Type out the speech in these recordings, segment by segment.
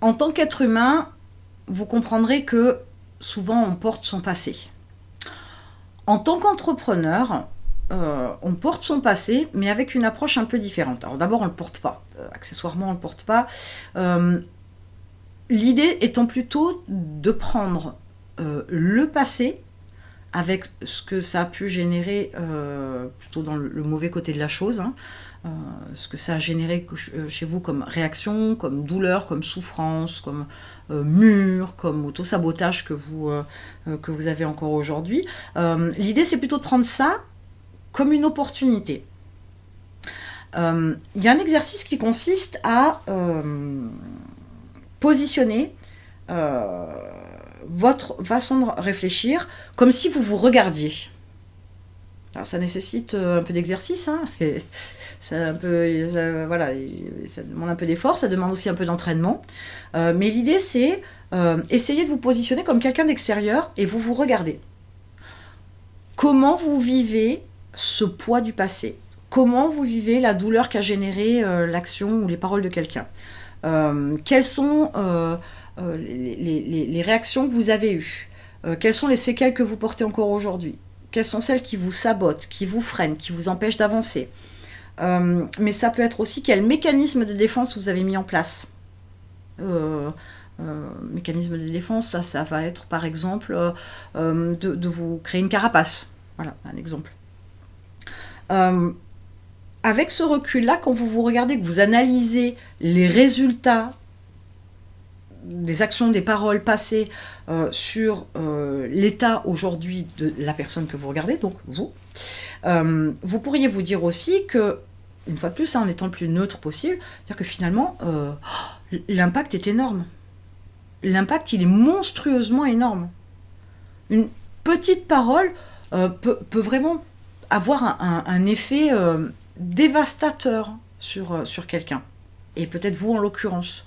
En tant qu'être humain, vous comprendrez que souvent on porte son passé. En tant qu'entrepreneur, on porte son passé, mais avec une approche un peu différente. Alors d'abord, on ne le porte pas. Accessoirement, on ne le porte pas. Euh, L'idée étant plutôt de prendre le passé avec ce que ça a pu générer, plutôt dans le mauvais côté de la chose, hein, ce que ça a généré chez vous comme réaction, comme douleur, comme souffrance, comme mur, comme autosabotage que vous avez encore aujourd'hui. L'idée, c'est plutôt de prendre ça comme une opportunité. Il y a un exercice qui consiste à positionner euh, votre façon de réfléchir comme si vous vous regardiez. Alors ça nécessite un peu d'exercice, hein, et voilà, ça demande un peu d'effort, ça demande aussi un peu d'entraînement. Mais l'idée, c'est essayer de vous positionner comme quelqu'un d'extérieur et vous vous regardez. Comment vous vivez ce poids du passé? Comment vous vivez la douleur qu'a généré l'action ou les paroles de quelqu'un? Quelles sont les réactions que vous avez eues? Quelles sont les séquelles que vous portez encore aujourd'hui? Quelles sont celles qui vous sabotent, qui vous freinent, qui vous empêchent d'avancer? Mais ça peut être aussi quel mécanisme de défense vous avez mis en place. Mécanisme de défense, ça va être par exemple de vous créer une carapace. Voilà, un exemple. Euh, Avec ce recul-là, quand vous vous regardez, que vous analysez les résultats des actions, des paroles passées sur l'état aujourd'hui de la personne que vous regardez, donc vous, vous pourriez vous dire aussi que, une fois de plus, en étant le plus neutre possible, dire que finalement, l'impact est énorme. L'impact, il est monstrueusement énorme. Une petite parole peut vraiment avoir un effet dévastateur sur quelqu'un. Et peut-être vous en l'occurrence.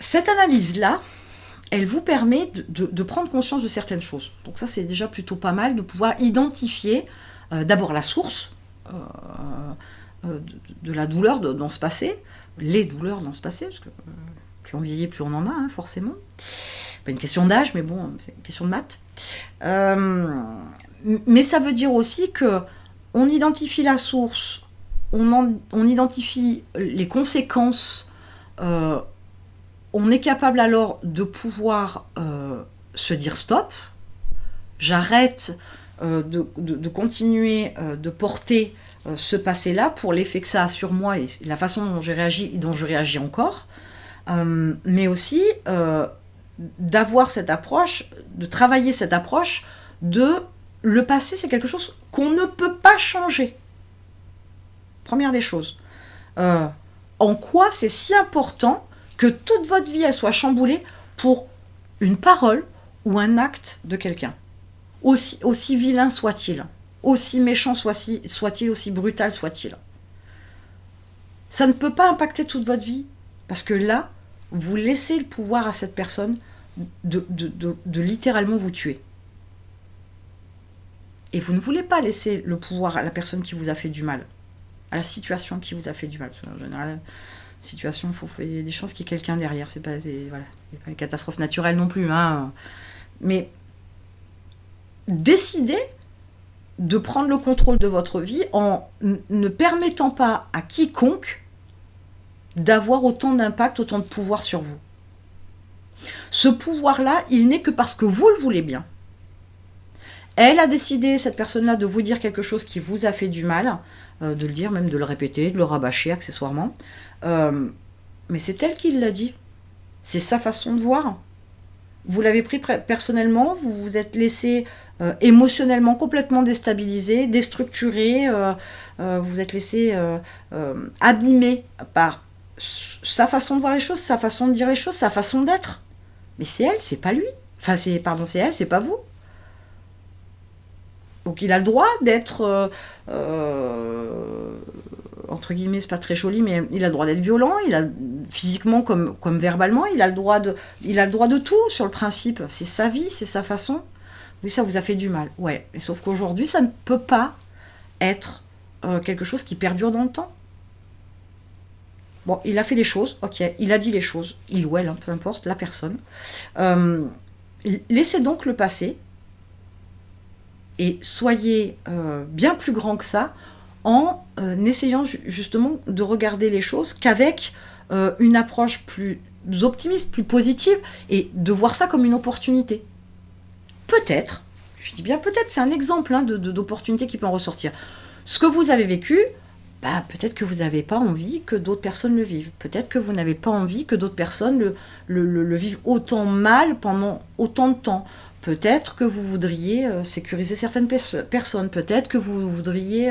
Cette analyse-là, elle vous permet de prendre conscience de certaines choses. Donc ça, c'est déjà plutôt pas mal de pouvoir identifier d'abord la source de la douleur dans ce passé, les douleurs dans ce passé, parce que plus on vieillit, plus on en a, hein, forcément. Pas une question d'âge, mais bon, c'est une question de maths. Mais ça veut dire aussi que on identifie la source, on identifie les conséquences, on est capable alors de pouvoir se dire stop, j'arrête de continuer de porter ce passé-là pour l'effet que ça a sur moi et la façon dont j'ai réagi et dont je réagis encore, mais aussi d'avoir cette approche, de travailler cette approche de le passé, c'est quelque chose qu'on ne peut pas changer. Première des choses. En quoi c'est si important que toute votre vie elle soit chamboulée pour une parole ou un acte de quelqu'un, aussi vilain soit-il, aussi méchant soit-il, aussi brutal soit-il. Ça ne peut pas impacter toute votre vie, parce que là, vous laissez le pouvoir à cette personne de littéralement vous tuer. Et vous ne voulez pas laisser le pouvoir à la personne qui vous a fait du mal, à la situation qui vous a fait du mal. En général, situation, il y a des chances qu'il y ait quelqu'un derrière. C'est pas une catastrophe naturelle non plus. Hein. Mais décidez de prendre le contrôle de votre vie en ne permettant pas à quiconque d'avoir autant d'impact, autant de pouvoir sur vous. Ce pouvoir-là, il n'est que parce que vous le voulez bien. Elle a décidé, cette personne-là, de vous dire quelque chose qui vous a fait du mal, de le dire, même de le répéter, de le rabâcher accessoirement. Mais c'est elle qui l'a dit. C'est sa façon de voir. Vous l'avez pris personnellement, vous vous êtes laissé émotionnellement complètement déstabilisé, déstructuré, vous vous êtes laissé abîmé par sa façon de voir les choses, sa façon de dire les choses, sa façon d'être. Mais c'est elle, c'est pas lui. Enfin, c'est elle, c'est pas vous. Donc il a le droit d'être, entre guillemets, c'est pas très joli, mais il a le droit d'être violent, physiquement comme verbalement, il a le droit de tout sur le principe. C'est sa vie, c'est sa façon. Oui, ça vous a fait du mal. Ouais, mais sauf qu'aujourd'hui, ça ne peut pas être quelque chose qui perdure dans le temps. Bon, il a fait les choses, ok, il a dit les choses, il ou elle, hein, peu importe, la personne. Laissez donc le passé et soyez bien plus grand que ça en essayant justement de regarder les choses qu'avec une approche plus optimiste, plus positive, et de voir ça comme une opportunité. Peut-être, je dis bien peut-être, c'est un exemple hein, d'opportunité qui peut en ressortir. Ce que vous avez vécu, bah, peut-être que vous n'avez pas envie que d'autres personnes le vivent. Peut-être que vous n'avez pas envie que d'autres personnes le vivent autant mal pendant autant de temps. Peut-être que vous voudriez sécuriser certaines personnes. Peut-être que vous voudriez,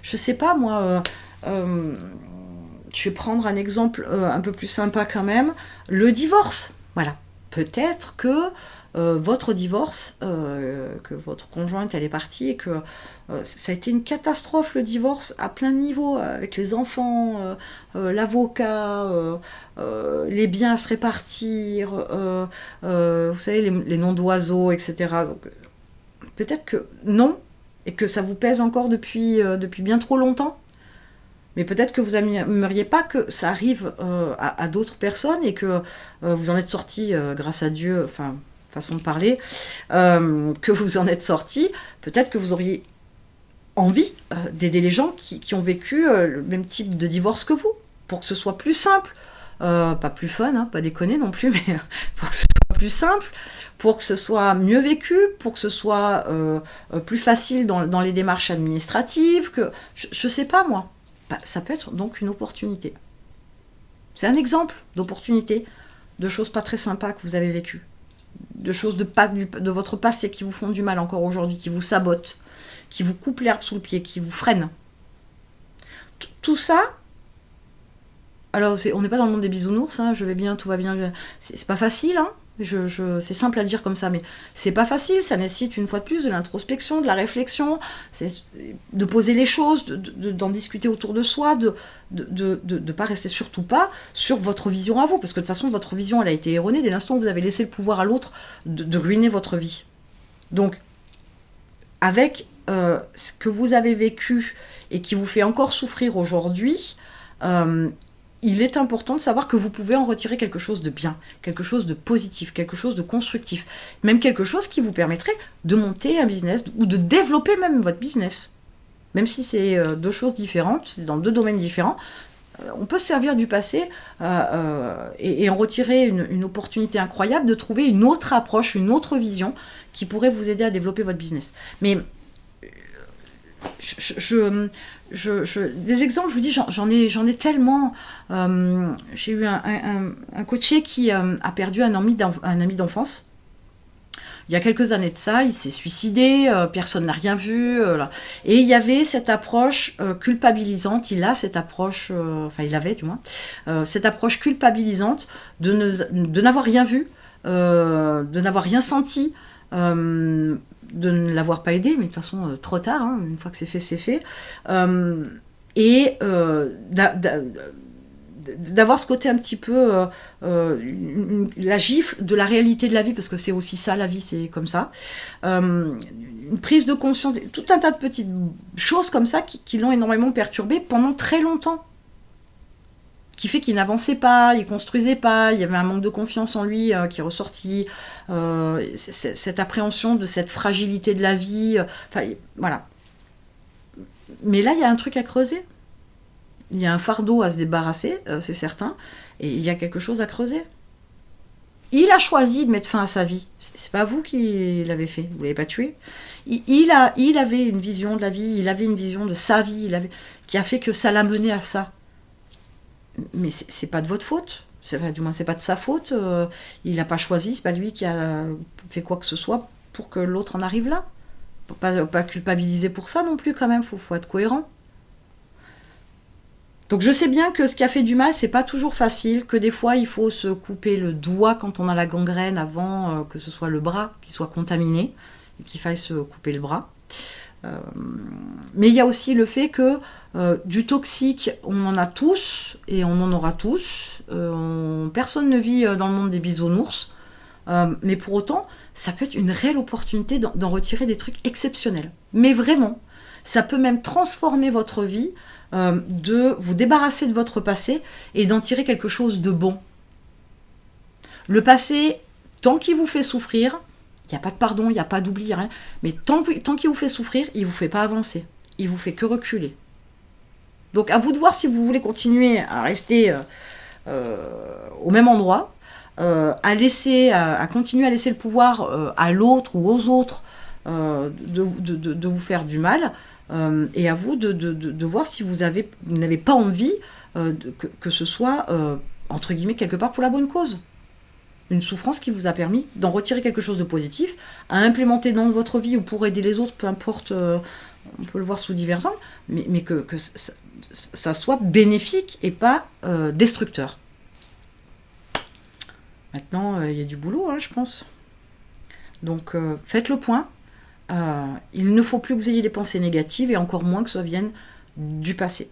je sais pas moi, je vais prendre un exemple un peu plus sympa quand même, le divorce. Voilà. Peut-être que votre divorce, que votre conjointe elle est partie et que ça a été une catastrophe le divorce à plein de niveaux, avec les enfants, l'avocat, les biens à se répartir, vous savez les noms d'oiseaux, etc. Donc, peut-être que non, et que ça vous pèse encore depuis bien trop longtemps. Mais peut-être que vous n'aimeriez pas que ça arrive à d'autres personnes et que vous en êtes sorti grâce à Dieu, enfin, façon de parler, que vous en êtes sorti. Peut-être que vous auriez envie d'aider les gens qui ont vécu le même type de divorce que vous, pour que ce soit plus simple. Pas plus fun, hein, pas déconner non plus, mais pour que ce soit plus simple, pour que ce soit mieux vécu, pour que ce soit plus facile dans les démarches administratives, que je sais pas moi. Bah, ça peut être donc une opportunité. C'est un exemple d'opportunité, de choses pas très sympas que vous avez vécues, de choses de votre passé qui vous font du mal encore aujourd'hui, qui vous sabotent, qui vous coupent l'herbe sous le pied, qui vous freinent. Tout ça, alors on n'est pas dans le monde des bisounours, hein, je vais bien, tout va bien, c'est pas facile, hein. C'est simple à dire comme ça, mais c'est pas facile, ça nécessite une fois de plus de l'introspection, de la réflexion, de poser les choses, d'en discuter autour de soi, de pas rester surtout pas sur votre vision à vous, parce que de toute façon votre vision elle a été erronée dès l'instant où vous avez laissé le pouvoir à l'autre de ruiner votre vie. Donc, avec ce que vous avez vécu et qui vous fait encore souffrir aujourd'hui, il est important de savoir que vous pouvez en retirer quelque chose de bien, quelque chose de positif, quelque chose de constructif, même quelque chose qui vous permettrait de monter un business ou de développer même votre business. Même si c'est deux choses différentes, c'est dans deux domaines différents, on peut se servir du passé et en retirer une opportunité incroyable de trouver une autre approche, une autre vision qui pourrait vous aider à développer votre business. Mais des exemples, je vous dis, j'en ai tellement. J'ai eu un coaché qui a perdu un ami d'enfance. Il y a quelques années de ça, il s'est suicidé, personne n'a rien vu. Et il y avait cette approche culpabilisante, il a cette approche, enfin il avait du moins, cette approche culpabilisante de n'avoir rien vu, de n'avoir rien senti, de ne l'avoir pas aidé, mais de toute façon trop tard, hein, une fois que c'est fait, c'est fait. Et d'avoir ce côté un petit peu la gifle de la réalité de la vie, parce que c'est aussi ça, la vie, c'est comme ça. Une prise de conscience, tout un tas de petites choses comme ça qui l'ont énormément perturbé pendant très longtemps. Qui fait qu'il n'avançait pas, il construisait pas, il y avait un manque de confiance en lui qui est ressorti, cette appréhension de cette fragilité de la vie, enfin voilà. Mais là, il y a un truc à creuser. Il y a un fardeau à se débarrasser, c'est certain, et il y a quelque chose à creuser. Il a choisi de mettre fin à sa vie. C'est pas vous qui l'avez fait, vous l'avez pas tué. Il avait une vision de la vie, il avait une vision de sa vie, qui a fait que ça l'a mené à ça. Mais c'est pas de votre faute, du moins c'est pas de sa faute, il n'a pas choisi, c'est pas lui qui a fait quoi que ce soit pour que l'autre en arrive là. Pas culpabiliser pour ça non plus quand même, faut être cohérent. Donc je sais bien que ce qui a fait du mal, c'est pas toujours facile, que des fois il faut se couper le doigt quand on a la gangrène avant que ce soit le bras qui soit contaminé et qu'il faille se couper le bras. Mais il y a aussi le fait que du toxique, on en a tous et on en aura tous. Personne ne vit dans le monde des bisounours. Mais pour autant, ça peut être une réelle opportunité d'en retirer des trucs exceptionnels. Mais vraiment, ça peut même transformer votre vie de vous débarrasser de votre passé et d'en tirer quelque chose de bon. Le passé, tant qu'il vous fait souffrir, il n'y a pas de pardon, il n'y a pas d'oubli, rien, mais tant qu'il vous fait souffrir, il ne vous fait pas avancer. Il vous fait que reculer. Donc à vous de voir si vous voulez continuer à rester au même endroit, à continuer à laisser le pouvoir à l'autre ou aux autres de vous faire du mal, et à vous de voir si vous n'avez pas envie que ce soit, entre guillemets, quelque part pour la bonne cause. Une souffrance qui vous a permis d'en retirer quelque chose de positif, à implémenter dans votre vie ou pour aider les autres, peu importe, on peut le voir sous divers angles, mais que ça soit bénéfique et pas destructeur. Maintenant, il y a du boulot, hein, je pense. Donc, faites le point. Il ne faut plus que vous ayez des pensées négatives et encore moins que ça vienne du passé.